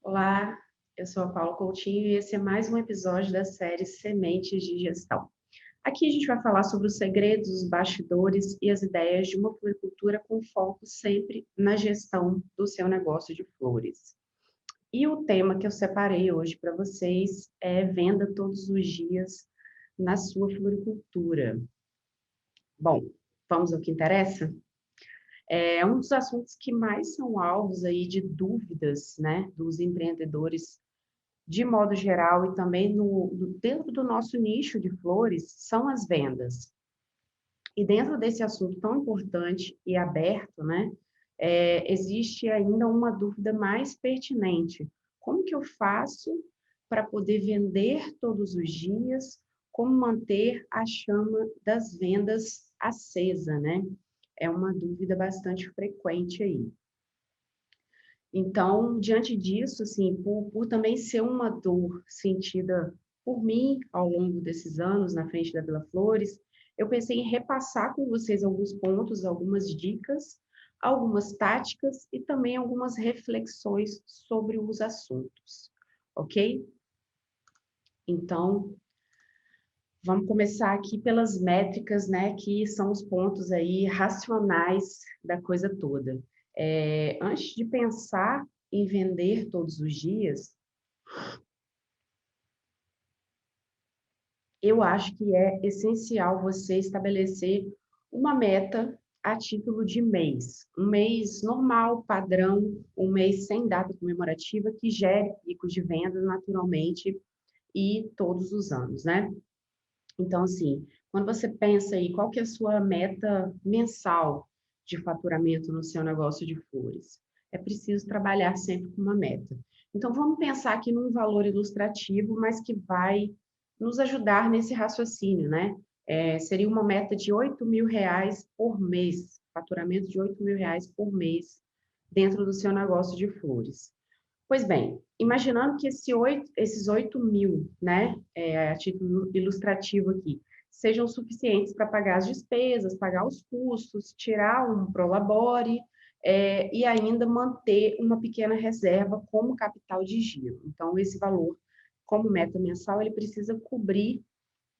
Olá, eu sou a Paula Coutinho e esse é mais um episódio da série Sementes de Gestão. Aqui a gente vai falar sobre os segredos, os bastidores e as ideias de uma floricultura com foco sempre na gestão do seu negócio de flores. E o tema que eu separei hoje para vocês é venda todos os dias na sua floricultura. Bom, vamos ao que interessa? É um dos assuntos que mais são alvos aí de dúvidas, né, dos empreendedores de modo geral e também dentro do nosso nicho de flores, são as vendas. E dentro desse assunto tão importante e aberto, né, existe ainda uma dúvida mais pertinente. Como que eu faço para poder vender todos os dias? Como manter a chama das vendas acesa, né? É uma dúvida bastante frequente aí. Então, diante disso, assim, por também ser uma dor sentida por mim ao longo desses anos na frente da Vila Flores, eu pensei em repassar com vocês alguns pontos, algumas dicas, algumas táticas e também algumas reflexões sobre os assuntos, ok? Então, vamos começar aqui pelas métricas, né, que são os pontos aí racionais da coisa toda. Antes de pensar em vender todos os dias, eu acho que é essencial você estabelecer uma meta a título de mês. Um mês normal, padrão, um mês sem data comemorativa que gere picos de vendas naturalmente e todos os anos, né? Então, assim, quando você pensa aí, qual que é a sua meta mensal de faturamento no seu negócio de flores? É preciso trabalhar sempre com uma meta. Então, vamos pensar aqui num valor ilustrativo, mas que vai nos ajudar nesse raciocínio, né? Seria uma meta de R$ 8.000 por mês, faturamento de R$ 8.000 por mês dentro do seu negócio de flores. Pois bem, imaginando que esses 8.000, né, a título ilustrativo aqui, sejam suficientes para pagar as despesas, pagar os custos, tirar um prolabore, e ainda manter uma pequena reserva como capital de giro. Então, esse valor, como meta mensal, ele precisa cobrir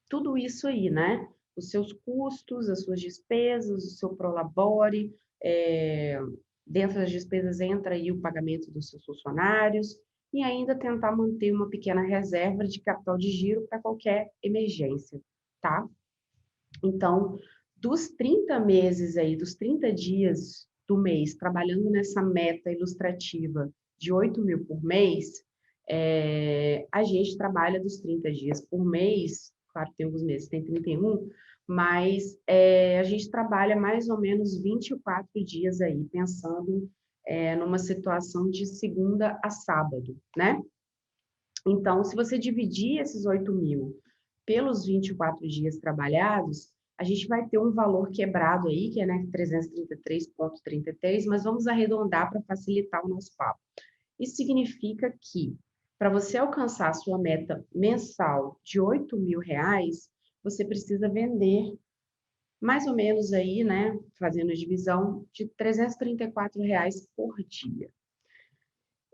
tudo isso aí, né? Os seus custos, as suas despesas, o seu prolabore, é, dentro das despesas entra aí o pagamento dos seus funcionários e ainda tentar manter uma pequena reserva de capital de giro para qualquer emergência, tá? Então, dos 30 meses aí, dos 30 dias do mês, trabalhando nessa meta ilustrativa de 8.000 por mês, a gente trabalha dos 30 dias por mês, claro que tem alguns meses, tem 31, mas a gente trabalha mais ou menos 24 dias aí, pensando numa situação de segunda a sábado, né? Então, se você dividir esses 8.000 pelos 24 dias trabalhados, a gente vai ter um valor quebrado aí, que é, né, 333,33, mas vamos arredondar para facilitar o nosso papo. Isso significa que, para você alcançar a sua meta mensal de R$ 8.000, você precisa vender mais ou menos aí, né, fazendo a divisão, de R$ 334 por dia.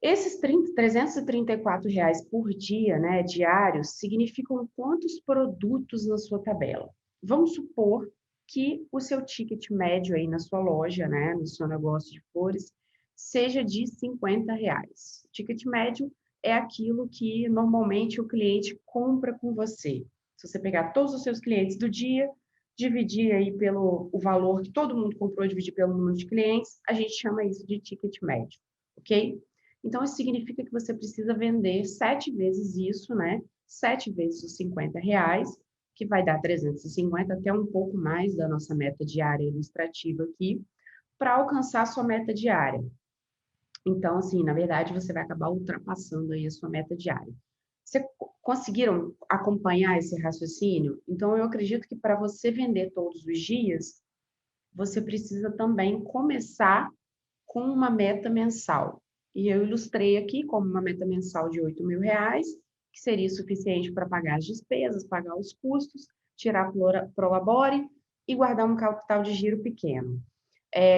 Esses R$ 334 por dia, né, diários, significam quantos produtos na sua tabela. Vamos supor que o seu ticket médio aí na sua loja, né, no seu negócio de flores, seja de R$ 50. O ticket médio é aquilo que normalmente o cliente compra com você. Se você pegar todos os seus clientes do dia, dividir aí pelo o valor que todo mundo comprou, dividir pelo número de clientes, a gente chama isso de ticket médio, ok? Então, isso significa que você precisa vender 7 vezes isso, né? 7 vezes os R$ 50, que vai dar 350, até um pouco mais da nossa meta diária ilustrativa aqui, para alcançar a sua meta diária. Então, assim, na verdade, você vai acabar ultrapassando aí a sua meta diária. Vocês conseguiram acompanhar esse raciocínio? Então, eu acredito que para você vender todos os dias, você precisa também começar com uma meta mensal. E eu ilustrei aqui como uma meta mensal de R$ 8.000, que seria suficiente para pagar as despesas, pagar os custos, tirar prolabore e guardar um capital de giro pequeno.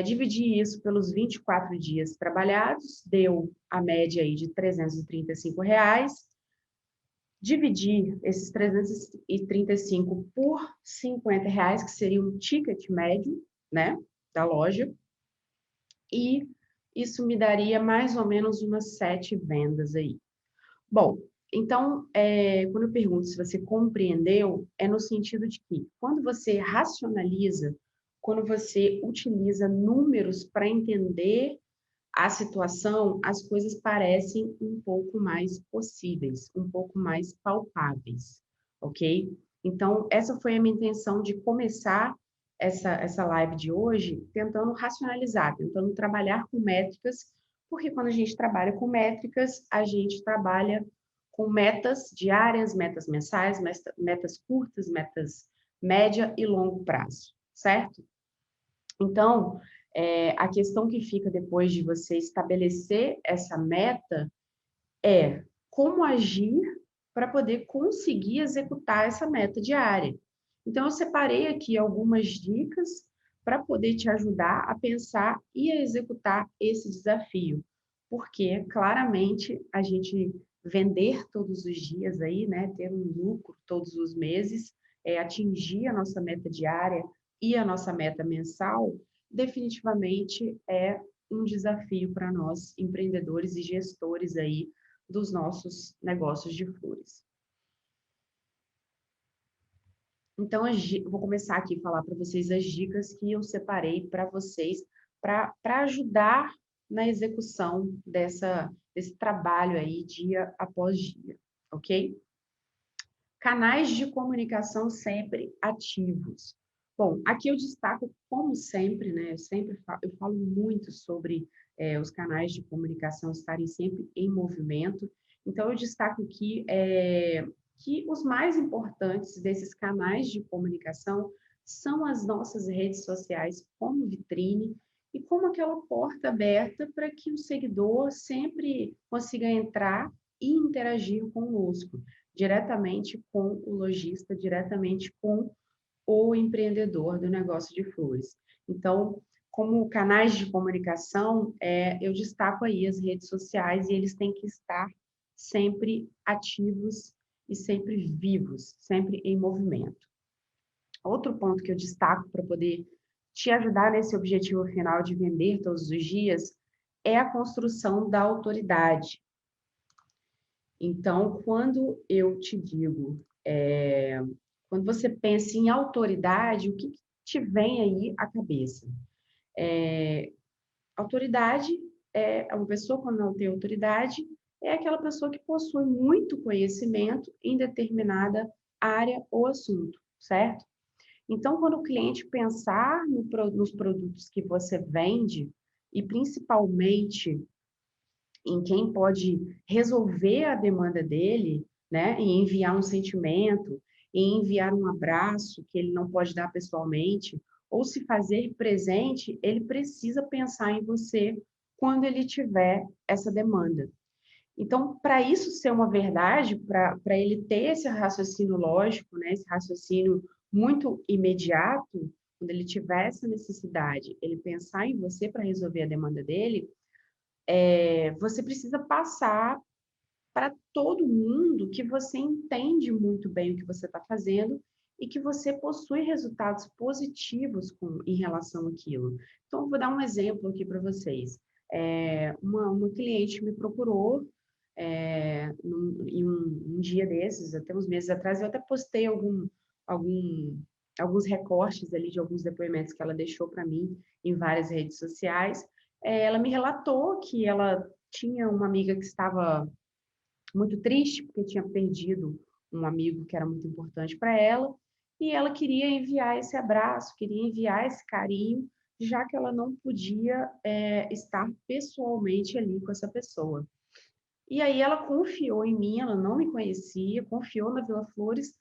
Dividir isso pelos 24 dias trabalhados, deu a média aí de R$ 335. Dividir esses 335 por R$ 50, que seria um ticket médio, né, da loja, e isso me daria mais ou menos umas 7 vendas aí. Bom, então, quando eu pergunto se você compreendeu, é no sentido de que, quando você racionaliza, quando você utiliza números para entender a situação, as coisas parecem um pouco mais possíveis, um pouco mais palpáveis, ok? Então, essa foi a minha intenção de começar essa live de hoje, tentando racionalizar, tentando trabalhar com métricas, porque quando a gente trabalha com métricas, a gente trabalha com metas diárias, metas mensais, metas curtas, metas média e longo prazo, certo? Então, a questão que fica depois de você estabelecer essa meta é como agir para poder conseguir executar essa meta diária. Então, eu separei aqui algumas dicas para poder te ajudar a pensar e a executar esse desafio, porque claramente a gente vender todos os dias aí, né, ter um lucro todos os meses, atingir a nossa meta diária e a nossa meta mensal, definitivamente é um desafio para nós empreendedores e gestores aí dos nossos negócios de flores. Então, vou começar aqui a falar para vocês as dicas que eu separei para vocês, para ajudar na execução desse trabalho aí, dia após dia, ok? Canais de comunicação sempre ativos. Bom, aqui eu destaco, como sempre, né? Eu falo muito sobre os canais de comunicação estarem sempre em movimento. Então, eu destaco aqui que os mais importantes desses canais de comunicação são as nossas redes sociais como vitrine e como aquela porta aberta para que o seguidor sempre consiga entrar e interagir conosco diretamente com o lojista, diretamente com o empreendedor do negócio de flores. Então, como canais de comunicação, eu destaco aí as redes sociais e eles têm que estar sempre ativos e sempre vivos, sempre em movimento. Outro ponto que eu destaco para poder te ajudar nesse objetivo final de vender todos os dias é a construção da autoridade. Então, quando eu te digo, quando você pensa em autoridade, o que te vem aí à cabeça? Autoridade é uma pessoa, quando não tem autoridade, é aquela pessoa que possui muito conhecimento em determinada área ou assunto, certo? Então, quando o cliente pensar nos produtos que você vende, e principalmente em quem pode resolver a demanda dele, né? E enviar um sentimento, e enviar um abraço que ele não pode dar pessoalmente, ou se fazer presente, ele precisa pensar em você quando ele tiver essa demanda. Então, para isso ser uma verdade, para ele ter esse raciocínio lógico, né? Esse raciocínio muito imediato, quando ele tiver essa necessidade, ele pensar em você para resolver a demanda dele, você precisa passar para todo mundo que você entende muito bem o que você está fazendo e que você possui resultados positivos em relação àquilo. Então, eu vou dar um exemplo aqui para vocês. Uma cliente me procurou em um dia desses, até uns meses atrás, eu até postei alguns recortes ali de alguns depoimentos que ela deixou para mim em várias redes sociais. Ela me relatou que ela tinha uma amiga que estava muito triste, porque tinha perdido um amigo que era muito importante para ela, e ela queria enviar esse abraço, queria enviar esse carinho, já que ela não podia estar pessoalmente ali com essa pessoa. E aí ela confiou em mim, ela não me conhecia, confiou na Vila Flores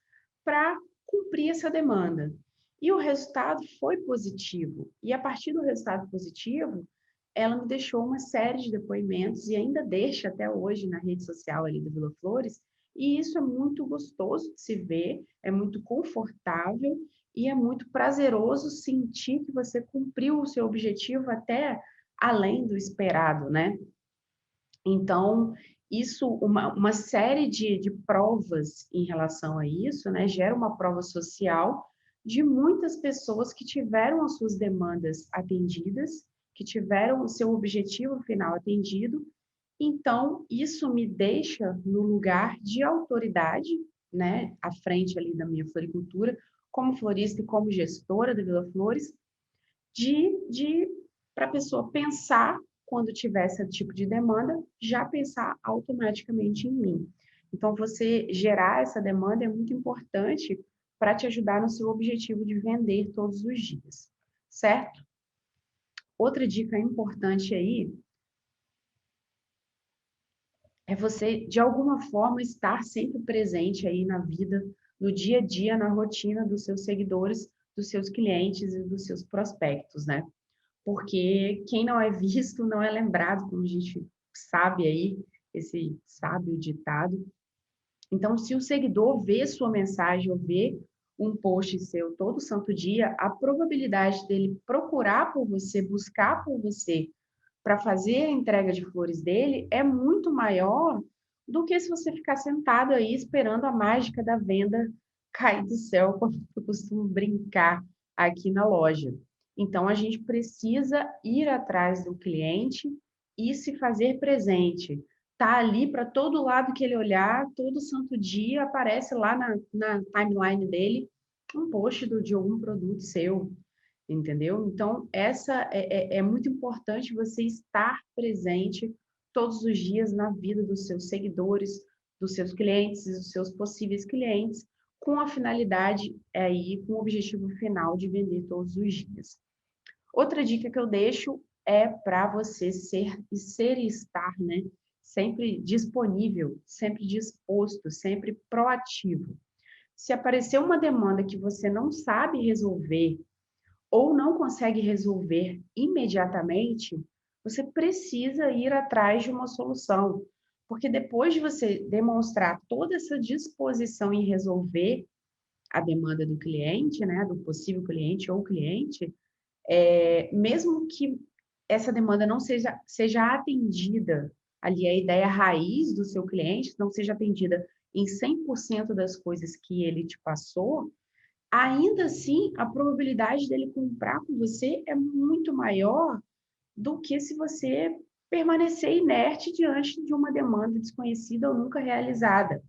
para cumprir essa demanda. E o resultado foi positivo. E a partir do resultado positivo, ela me deixou uma série de depoimentos e ainda deixa até hoje na rede social ali do Vila Flores. E isso é muito gostoso de se ver, é muito confortável e é muito prazeroso sentir que você cumpriu o seu objetivo até além do esperado, né? Então, isso, uma série de provas em relação a isso, né, gera uma prova social de muitas pessoas que tiveram as suas demandas atendidas, que tiveram o seu objetivo final atendido. Então, isso me deixa no lugar de autoridade, né, à frente ali da minha floricultura, como florista e como gestora da Vila Flores, de para a pessoa pensar, quando tiver esse tipo de demanda, já pensar automaticamente em mim. Então, você gerar essa demanda é muito importante para te ajudar no seu objetivo de vender todos os dias, certo? Outra dica importante aí é você, de alguma forma, estar sempre presente aí na vida, no dia a dia, na rotina dos seus seguidores, dos seus clientes e dos seus prospectos, né? Porque quem não é visto não é lembrado, como a gente sabe aí, esse sábio ditado. Então, se o seguidor vê sua mensagem ou vê um post seu todo santo dia, a probabilidade dele procurar por você, buscar por você, para fazer a entrega de flores dele é muito maior do que se você ficar sentado aí esperando a mágica da venda cair do céu, como eu costumo brincar aqui na loja. Então, a gente precisa ir atrás do cliente e se fazer presente. Tá ali para todo lado que ele olhar, todo santo dia aparece lá na timeline dele um post de algum produto seu, entendeu? Então, essa é muito importante você estar presente todos os dias na vida dos seus seguidores, dos seus clientes e dos seus possíveis clientes, com a finalidade aí, com o objetivo final de vender todos os dias. Outra dica que eu deixo é para você ser e estar, né? Sempre disponível, sempre disposto, sempre proativo. Se aparecer uma demanda que você não sabe resolver ou não consegue resolver imediatamente, você precisa ir atrás de uma solução. Porque depois de você demonstrar toda essa disposição em resolver a demanda do cliente, né, do possível cliente ou cliente, mesmo que essa demanda não seja atendida, ali a ideia raiz do seu cliente não seja atendida em 100% das coisas que ele te passou, ainda assim, a probabilidade dele comprar com você é muito maior do que se você permanecer inerte diante de uma demanda desconhecida ou nunca realizada.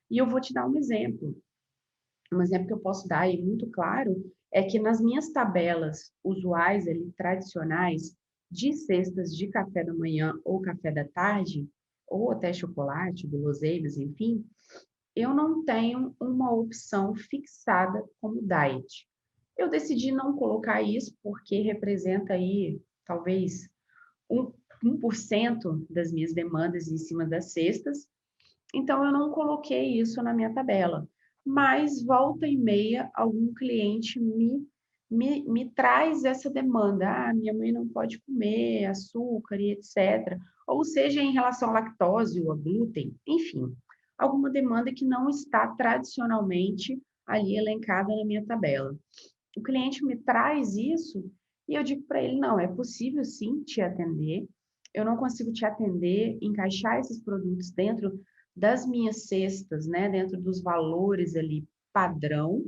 E eu vou te dar um exemplo. Um exemplo que eu posso dar aí muito claro é que nas minhas tabelas usuais ali, tradicionais, de cestas de café da manhã ou café da tarde, ou até chocolate, guloseimas, enfim, eu não tenho uma opção fixada como diet. Eu decidi não colocar isso porque representa aí talvez 1% das minhas demandas em cima das cestas, então eu não coloquei isso na minha tabela. Mas volta e meia, algum cliente me traz essa demanda. Ah, minha mãe não pode comer açúcar e etc. Ou seja, em relação à lactose ou a glúten, enfim, alguma demanda que não está tradicionalmente ali elencada na minha tabela. O cliente me traz isso e eu digo para ele, não, é possível sim te atender, eu não consigo te atender, encaixar esses produtos dentro das minhas cestas, né, dentro dos valores ali padrão,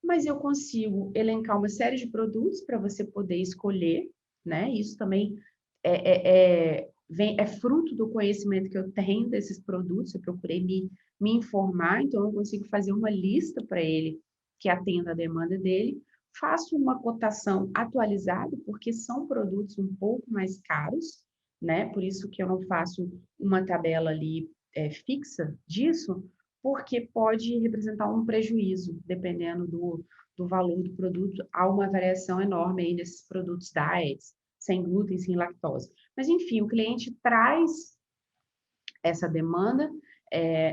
mas eu consigo elencar uma série de produtos para você poder escolher, né? Isso também é fruto do conhecimento que eu tenho desses produtos, eu procurei me informar, então eu consigo fazer uma lista para ele que atenda a demanda dele, faço uma cotação atualizada, porque são produtos um pouco mais caros, né? Por isso que eu não faço uma tabela ali fixa disso, porque pode representar um prejuízo, dependendo do valor do produto. Há uma variação enorme aí nesses produtos diets, sem glúten, sem lactose. Mas, enfim, o cliente traz essa demanda,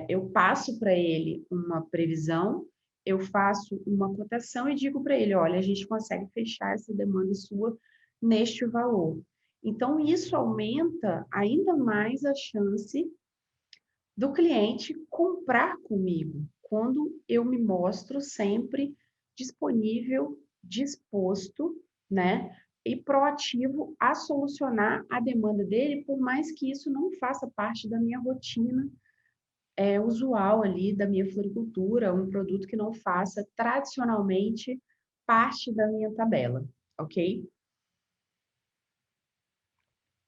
eu passo para ele uma previsão, eu faço uma cotação e digo para ele, olha, a gente consegue fechar essa demanda sua neste valor. Então, isso aumenta ainda mais a chance do cliente comprar comigo, quando eu me mostro sempre disponível, disposto, né? E proativo a solucionar a demanda dele, por mais que isso não faça parte da minha rotina usual ali da minha floricultura, um produto que não faça tradicionalmente parte da minha tabela, ok?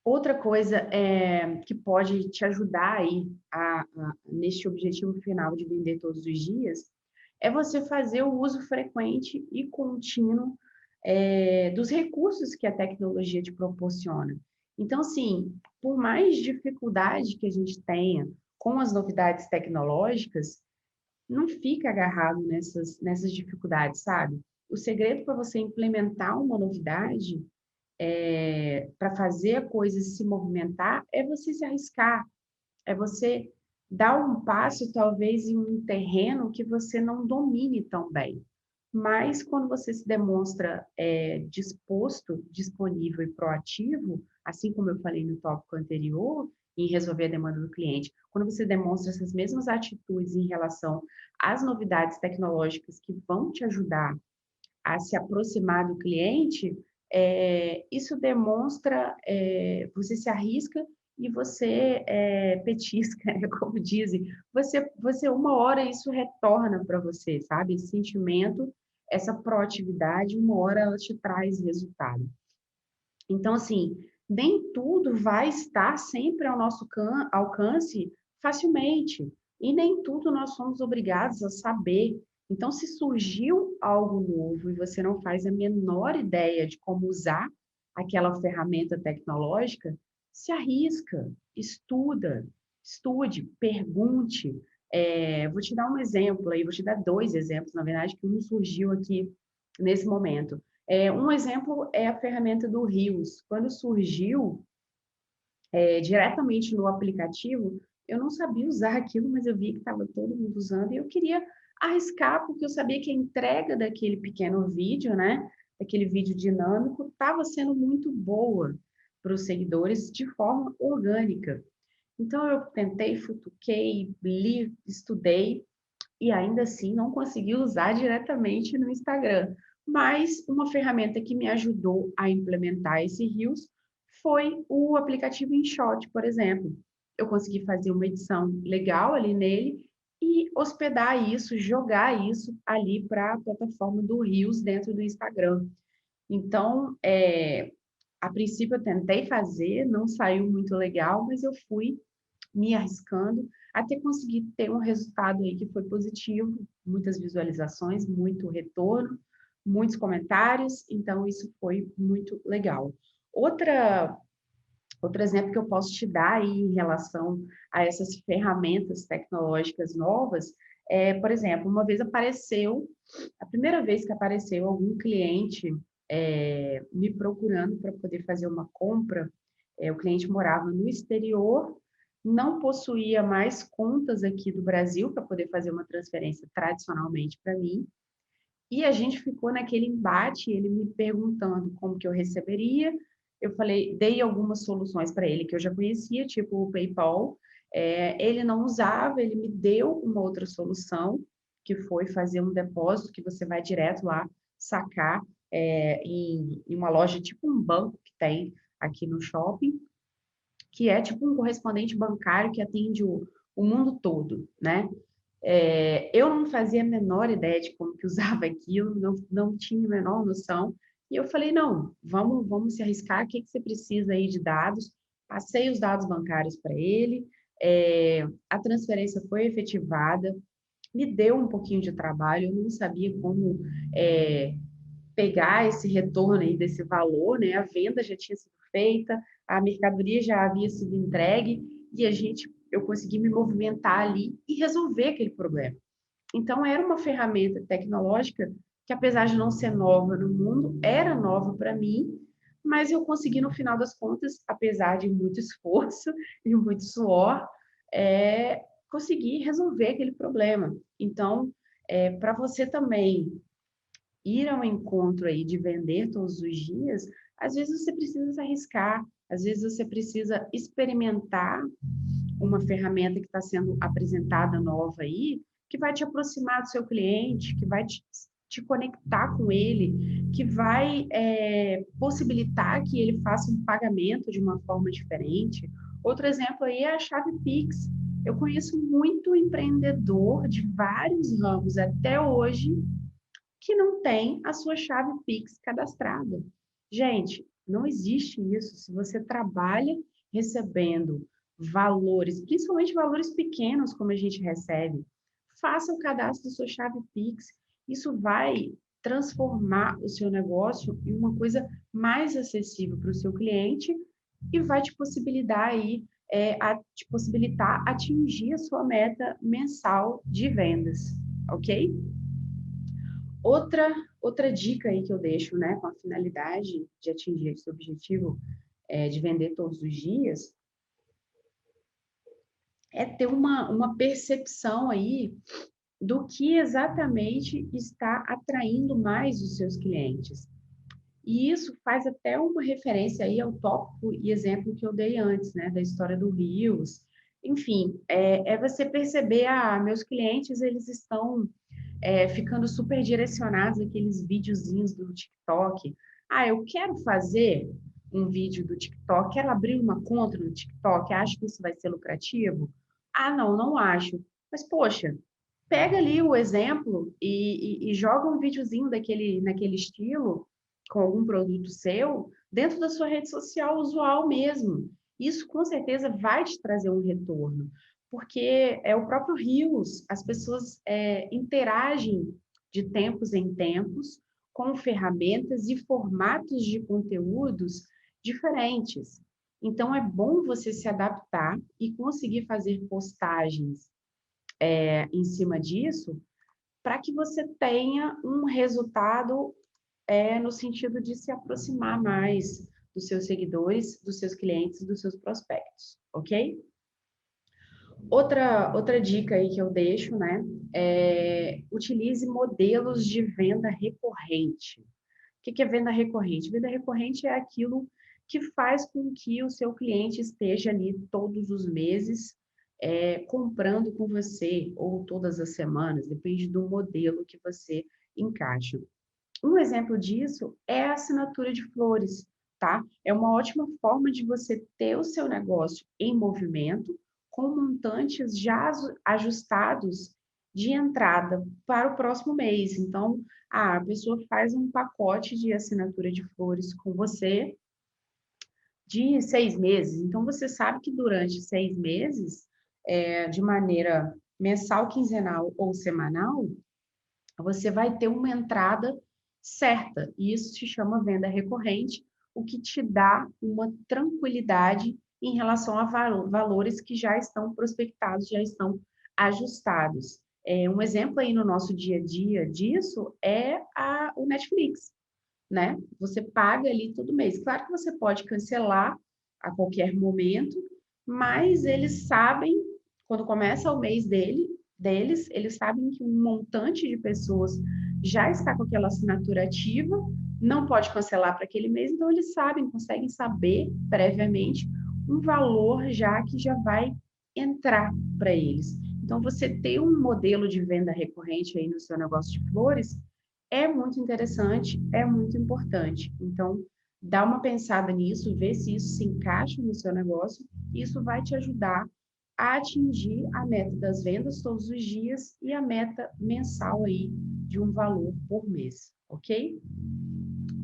Outra coisa que pode te ajudar aí neste objetivo final de vender todos os dias é você fazer o uso frequente e contínuo dos recursos que a tecnologia te proporciona. Então, assim, por mais dificuldade que a gente tenha com as novidades tecnológicas, não fica agarrado nessas dificuldades, sabe? O segredo para você implementar uma novidade para fazer a coisa se movimentar é você se arriscar, é você dar um passo, talvez, em um terreno que você não domine tão bem. Mas quando você se demonstra disposto, disponível e proativo, assim como eu falei no tópico anterior, em resolver a demanda do cliente, quando você demonstra essas mesmas atitudes em relação às novidades tecnológicas que vão te ajudar a se aproximar do cliente, isso demonstra, você se arrisca e você petisca, como dizem, você uma hora isso retorna para você, sabe? Esse sentimento, essa proatividade, uma hora ela te traz resultado. Então, assim, nem tudo vai estar sempre ao nosso alcance facilmente. E nem tudo nós somos obrigados a saber. Então, se surgiu algo novo e você não faz a menor ideia de como usar aquela ferramenta tecnológica, se arrisca, estude, pergunte. Vou te dar um exemplo aí, vou te dar dois exemplos, na verdade, que um surgiu aqui nesse momento. Um exemplo é a ferramenta do Rios. Quando surgiu diretamente no aplicativo, eu não sabia usar aquilo, mas eu vi que estava todo mundo usando e eu queria arriscar, porque eu sabia que a entrega daquele pequeno vídeo, né, daquele vídeo dinâmico, estava sendo muito boa para os seguidores de forma orgânica. Então, eu tentei, futuquei, li, estudei, e ainda assim não consegui usar diretamente no Instagram. Mas uma ferramenta que me ajudou a implementar esse Reels foi o aplicativo InShot, por exemplo. Eu consegui fazer uma edição legal ali nele e hospedar isso, jogar isso ali para a plataforma do Reels dentro do Instagram. Então, a princípio eu tentei fazer, não saiu muito legal, mas eu fui me arriscando até conseguir ter um resultado aí que foi positivo, muitas visualizações, muito retorno, muitos comentários, então isso foi muito legal. Outro exemplo que eu posso te dar aí em relação a essas ferramentas tecnológicas novas por exemplo, uma vez apareceu, a primeira vez que apareceu algum cliente me procurando para poder fazer uma compra, o cliente morava no exterior, não possuía mais contas aqui do Brasil para poder fazer uma transferência tradicionalmente para mim, e a gente ficou naquele embate, ele me perguntando como que eu receberia. Eu falei, dei algumas soluções para ele que eu já conhecia, tipo o PayPal. Ele não usava, ele me deu uma outra solução, que foi fazer um depósito que você vai direto lá sacar em uma loja, tipo um banco que tem aqui no shopping, que é tipo um correspondente bancário que atende o mundo todo, né? Eu não fazia a menor ideia de como que usava aquilo, não tinha a menor noção. E eu falei, não, vamos se arriscar, o que você precisa aí de dados? Passei os dados bancários para ele, a transferência foi efetivada, me deu um pouquinho de trabalho, eu não sabia como pegar esse retorno aí desse valor, né? A venda já tinha sido feita, a mercadoria já havia sido entregue, e eu consegui me movimentar ali e resolver aquele problema. Então, era uma ferramenta tecnológica que, apesar de não ser nova no mundo, era nova para mim, mas eu consegui, no final das contas, apesar de muito esforço e muito suor, conseguir resolver aquele problema. Então, para você também ir ao encontro aí de vender todos os dias, às vezes você precisa se arriscar, às vezes você precisa experimentar uma ferramenta que está sendo apresentada nova aí, que vai te aproximar do seu cliente, que vai te te conectar com ele, que vai possibilitar que ele faça um pagamento de uma forma diferente. Outro exemplo aí é a chave Pix. Eu conheço muito empreendedor de vários ramos até hoje que não tem a sua chave Pix cadastrada. Gente, não existe isso. Se você trabalha recebendo valores, principalmente valores pequenos como a gente recebe, faça o cadastro da sua chave Pix. Isso vai transformar o seu negócio em uma coisa mais acessível para o seu cliente e vai te possibilitar aí, te possibilitar atingir a sua meta mensal de vendas, ok? Outra dica aí que eu deixo, né, com a finalidade de atingir esse objetivo de vender todos os dias, é ter uma percepção aí do que exatamente está atraindo mais os seus clientes. E isso faz até uma referência aí ao tópico e exemplo que eu dei antes, né, da história do Reels. Enfim, é você perceber, meus clientes, eles estão ficando super direcionados aqueles videozinhos do TikTok. Eu quero fazer um vídeo do TikTok, quero abrir uma conta no TikTok, acho que isso vai ser lucrativo? Não, não acho. Mas, poxa, pega ali o exemplo e joga um videozinho naquele estilo, com algum produto seu, dentro da sua rede social usual mesmo. Isso com certeza vai te trazer um retorno, porque é o próprio Reels, as pessoas interagem de tempos em tempos com ferramentas e formatos de conteúdos diferentes. Então, é bom você se adaptar e conseguir fazer postagens em cima disso, para que você tenha um resultado no sentido de se aproximar mais dos seus seguidores, dos seus clientes, dos seus prospectos, ok? Outra dica aí que eu deixo, né, utilize modelos de venda recorrente. O que é venda recorrente? Venda recorrente é aquilo que faz com que o seu cliente esteja ali todos os meses comprando com você, ou todas as semanas, depende do modelo que você encaixa. Um exemplo disso é a assinatura de flores, tá? É uma ótima forma de você ter o seu negócio em movimento, com montantes já ajustados de entrada para o próximo mês. Então, a pessoa faz um pacote de assinatura de flores com você de 6 meses. Então, você sabe que durante 6 meses, de maneira mensal, quinzenal ou semanal, você vai ter uma entrada certa. E isso se chama venda recorrente, o que te dá uma tranquilidade em relação a valores que já estão prospectados, já estão ajustados. Um exemplo aí no nosso dia a dia disso é o Netflix, né? Você paga ali todo mês. Claro que você pode cancelar a qualquer momento, mas eles sabem, quando começa o mês deles, eles sabem que um montante de pessoas já está com aquela assinatura ativa, não pode cancelar para aquele mês, então eles sabem, conseguem saber previamente um valor já que já vai entrar para eles. Então, você ter um modelo de venda recorrente aí no seu negócio de flores é muito interessante, é muito importante. Então, dá uma pensada nisso, vê se isso se encaixa no seu negócio. Isso vai te ajudar a atingir a meta das vendas todos os dias e a meta mensal aí de um valor por mês, ok?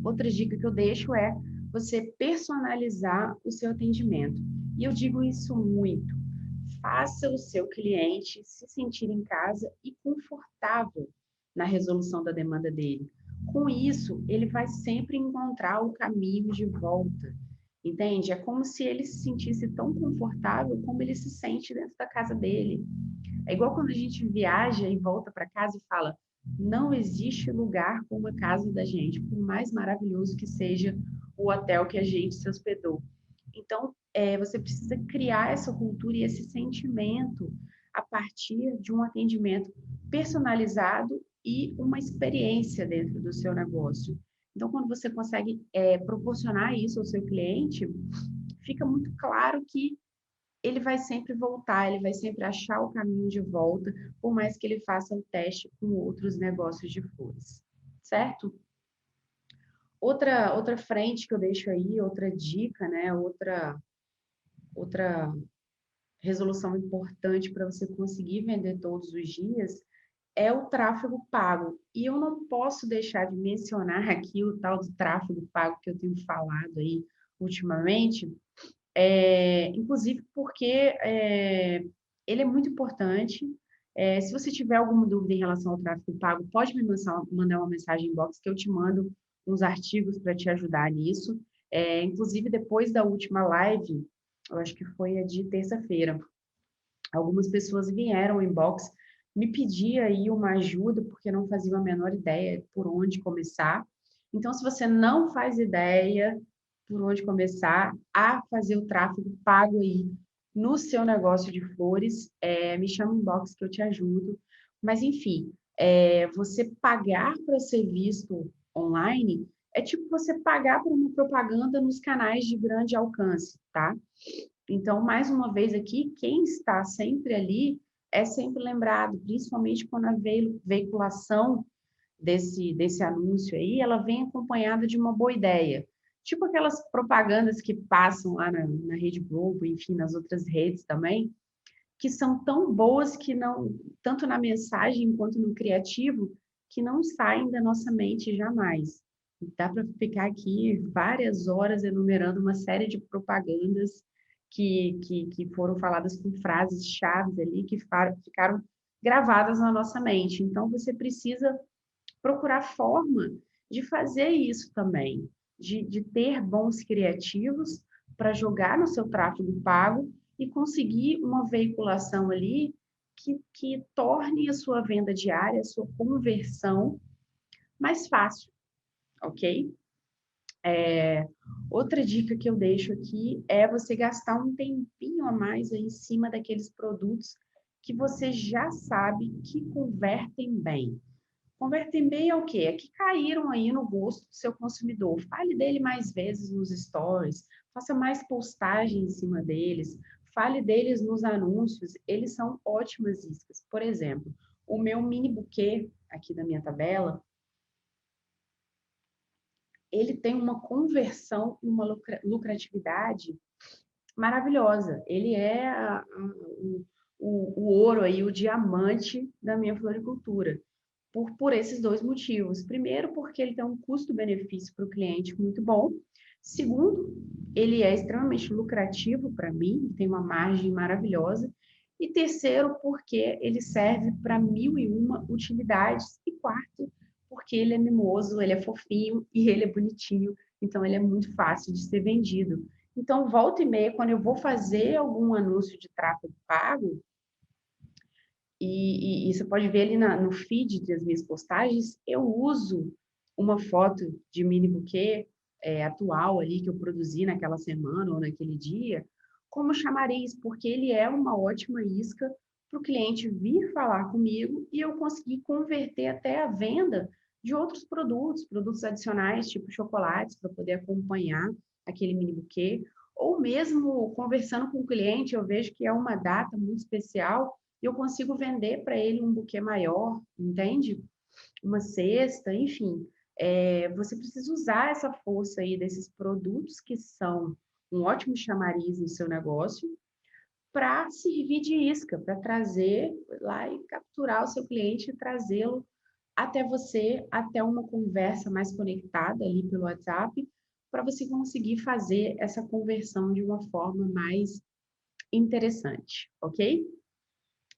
Outra dica que eu deixo é você personalizar o seu atendimento. E eu digo isso muito. Faça o seu cliente se sentir em casa e confortável na resolução da demanda dele. Com isso, ele vai sempre encontrar o caminho de volta. Entende? É como se ele se sentisse tão confortável como ele se sente dentro da casa dele. É igual quando a gente viaja e volta para casa e fala: não existe lugar como a casa da gente, por mais maravilhoso que seja o hotel que a gente se hospedou. Então, você precisa criar essa cultura e esse sentimento a partir de um atendimento personalizado e uma experiência dentro do seu negócio. Então, quando você consegue proporcionar isso ao seu cliente, fica muito claro que ele vai sempre voltar, ele vai sempre achar o caminho de volta, por mais que ele faça o teste com outros negócios de flores. certo? Outra frente que eu deixo aí, outra dica, né? Outra resolução importante para você conseguir vender todos os dias é o tráfego pago. E eu não posso deixar de mencionar aqui o tal do tráfego pago que eu tenho falado aí ultimamente, inclusive porque ele é muito importante. Se você tiver alguma dúvida em relação ao tráfego pago, pode me mandar uma mensagem inbox que eu te mando uns artigos para te ajudar nisso. Inclusive, depois da última live, eu acho que foi a de terça-feira, algumas pessoas vieram ao inbox me pedir aí uma ajuda, porque não faziam a menor ideia por onde começar. Então, se você não faz ideia por onde começar a fazer o tráfego pago aí no seu negócio de flores, me chama no inbox que eu te ajudo. Mas, enfim, você pagar para ser visto online é tipo você pagar por uma propaganda nos canais de grande alcance, tá? Então, mais uma vez aqui, quem está sempre ali é sempre lembrado, principalmente quando a veiculação desse anúncio aí, ela vem acompanhada de uma boa ideia. Tipo aquelas propagandas que passam lá na Rede Globo, enfim, nas outras redes também, que são tão boas que não, tanto na mensagem quanto no criativo, que não saem da nossa mente jamais. Dá para ficar aqui várias horas enumerando uma série de propagandas que foram faladas com frases chaves ali que ficaram gravadas na nossa mente. Então, você precisa procurar forma de fazer isso também, de ter bons criativos para jogar no seu tráfego pago e conseguir uma veiculação ali que torne a sua venda diária, a sua conversão mais fácil, ok? Outra dica que eu deixo aqui é você gastar um tempinho a mais aí em cima daqueles produtos que você já sabe que convertem bem. Convertem bem é o quê? É que caíram aí no gosto do seu consumidor. Fale dele mais vezes nos stories, faça mais postagem em cima deles, fale deles nos anúncios, eles são ótimas iscas. Por exemplo, o meu mini buquê aqui da minha tabela, ele tem uma conversão e uma lucratividade maravilhosa. Ele é o ouro aí, o diamante da minha floricultura. Por esses dois motivos. Primeiro, porque ele tem um custo-benefício para o cliente muito bom. Segundo, ele é extremamente lucrativo para mim, tem uma margem maravilhosa. E terceiro, porque ele serve para mil e uma utilidades. E quarto, porque ele é mimoso, ele é fofinho e ele é bonitinho. Então, ele é muito fácil de ser vendido. Então, volta e meia, quando eu vou fazer algum anúncio de tráfego pago, e você pode ver ali no feed das minhas postagens, eu uso uma foto de mini buquê atual ali que eu produzi naquela semana ou naquele dia, como chamariz, porque ele é uma ótima isca para o cliente vir falar comigo e eu conseguir converter até a venda de outros produtos, produtos adicionais, tipo chocolates, para poder acompanhar aquele mini buquê, ou mesmo conversando com o cliente, eu vejo que é uma data muito especial e eu consigo vender para ele um buquê maior, entende? Uma cesta, enfim. Você precisa usar essa força aí desses produtos que são um ótimo chamariz no seu negócio para servir de isca, para trazer lá e capturar o seu cliente e trazê-lo até você, até uma conversa mais conectada ali pelo WhatsApp, para você conseguir fazer essa conversão de uma forma mais interessante, ok?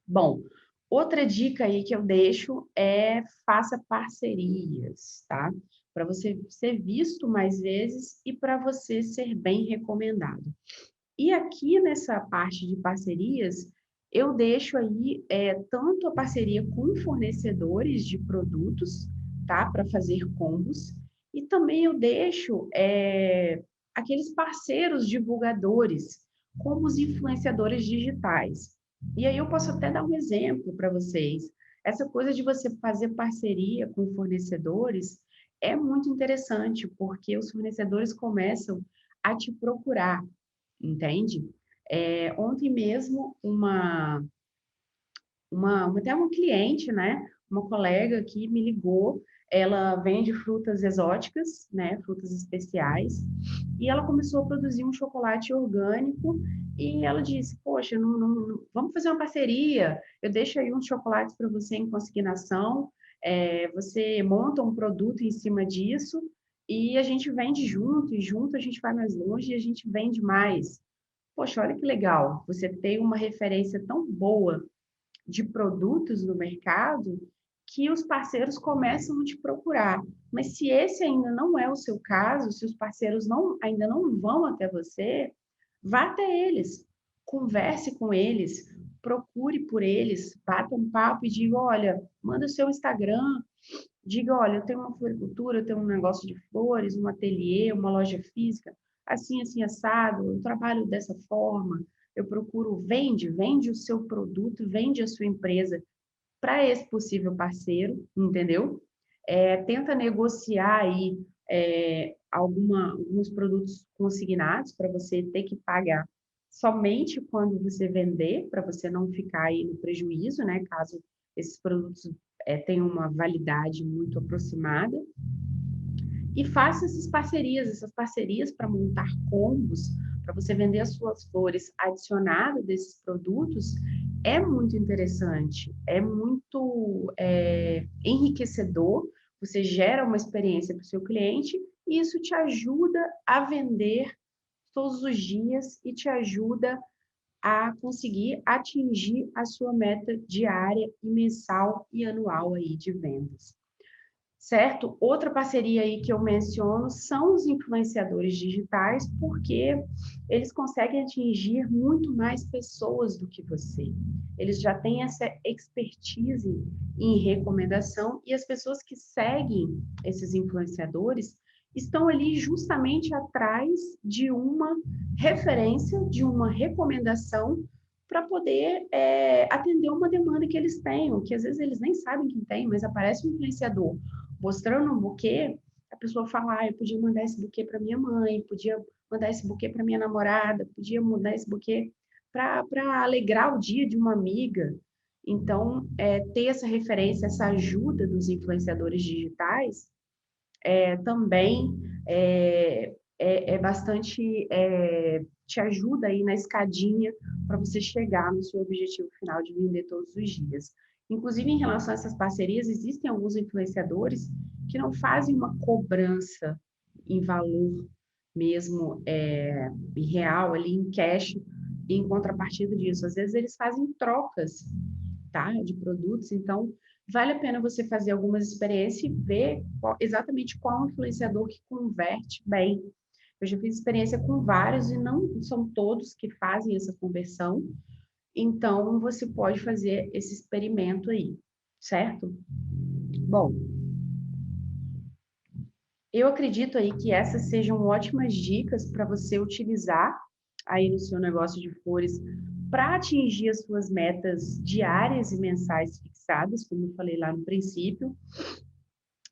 Bom, outra dica aí que eu deixo é faça parcerias, tá? Para você ser visto mais vezes e para você ser bem recomendado. E aqui nessa parte de parcerias, eu deixo aí tanto a parceria com fornecedores de produtos, tá? Para fazer combos, e também eu deixo aqueles parceiros divulgadores, como os influenciadores digitais. E aí eu posso até dar um exemplo para vocês. Essa coisa de você fazer parceria com fornecedores é muito interessante, porque os fornecedores começam a te procurar, entende? Ontem mesmo, até uma cliente, né, uma colega que me ligou, ela vende frutas exóticas, né, frutas especiais, e ela começou a produzir um chocolate orgânico e ela disse, poxa, vamos fazer uma parceria, eu deixo aí uns chocolates para você em consignação, você monta um produto em cima disso e a gente vende junto, e junto a gente vai mais longe e a gente vende mais. Poxa, olha que legal, você tem uma referência tão boa de produtos no mercado que os parceiros começam a te procurar. Mas se esse ainda não é o seu caso, se os parceiros ainda não vão até você, vá até eles, converse com eles, procure por eles, bata um papo e diga, olha, manda o seu Instagram, diga, olha, eu tenho uma floricultura, eu tenho um negócio de flores, um ateliê, uma loja física, assim, assim, assado, eu trabalho dessa forma, eu procuro, vende o seu produto, vende a sua empresa para esse possível parceiro, entendeu? Tenta negociar aí alguns produtos consignados para você ter que pagar somente quando você vender, para você não ficar aí no prejuízo, né? Caso esses produtos tenham uma validade muito aproximada. E faça essas parcerias para montar combos, para você vender as suas flores adicionado desses produtos, é muito interessante, é muito enriquecedor, você gera uma experiência para o seu cliente e isso te ajuda a vender todos os dias e te ajuda a conseguir atingir a sua meta diária e mensal e anual aí de vendas. Certo? Outra parceria aí que eu menciono são os influenciadores digitais, porque eles conseguem atingir muito mais pessoas do que você. Eles já têm essa expertise em recomendação e as pessoas que seguem esses influenciadores estão ali justamente atrás de uma referência, de uma recomendação para poder atender uma demanda que eles tenham, que às vezes eles nem sabem que tem, mas aparece um influenciador mostrando um buquê, a pessoa fala, eu podia mandar esse buquê para minha mãe, podia mandar esse buquê para minha namorada, podia mandar esse buquê para alegrar o dia de uma amiga. Então, ter essa referência, essa ajuda dos influenciadores digitais também bastante, te ajuda aí na escadinha para você chegar no seu objetivo final de vender todos os dias. Inclusive, em relação a essas parcerias, existem alguns influenciadores que não fazem uma cobrança em valor mesmo, em real, ali em cash, e em contrapartida disso. Às vezes, eles fazem trocas, tá, de produtos, então vale a pena você fazer algumas experiências e ver exatamente qual influenciador que converte bem. Eu já fiz experiência com vários e não são todos que fazem essa conversão, então você pode fazer esse experimento aí, certo? Bom, eu acredito aí que essas sejam ótimas dicas para você utilizar aí no seu negócio de flores para atingir as suas metas diárias e mensais fixadas, como eu falei lá no princípio.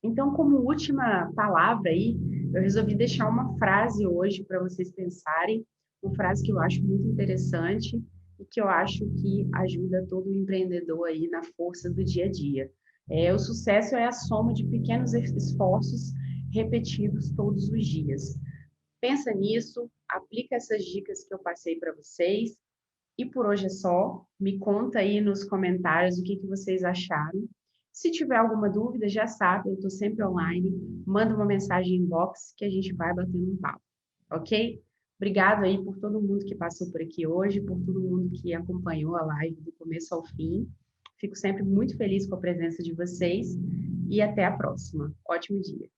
Então, como última palavra aí, eu resolvi deixar uma frase hoje para vocês pensarem, uma frase que eu acho muito interessante e que eu acho que ajuda todo empreendedor aí na força do dia a dia. O sucesso é a soma de pequenos esforços repetidos todos os dias. Pensa nisso, aplica essas dicas que eu passei para vocês e por hoje é só. Me conta aí nos comentários o que vocês acharam. Se tiver alguma dúvida, já sabe, eu estou sempre online. Manda uma mensagem inbox que a gente vai batendo um papo, ok? Obrigado aí por todo mundo que passou por aqui hoje, por todo mundo que acompanhou a live do começo ao fim. Fico sempre muito feliz com a presença de vocês e até a próxima. Ótimo dia!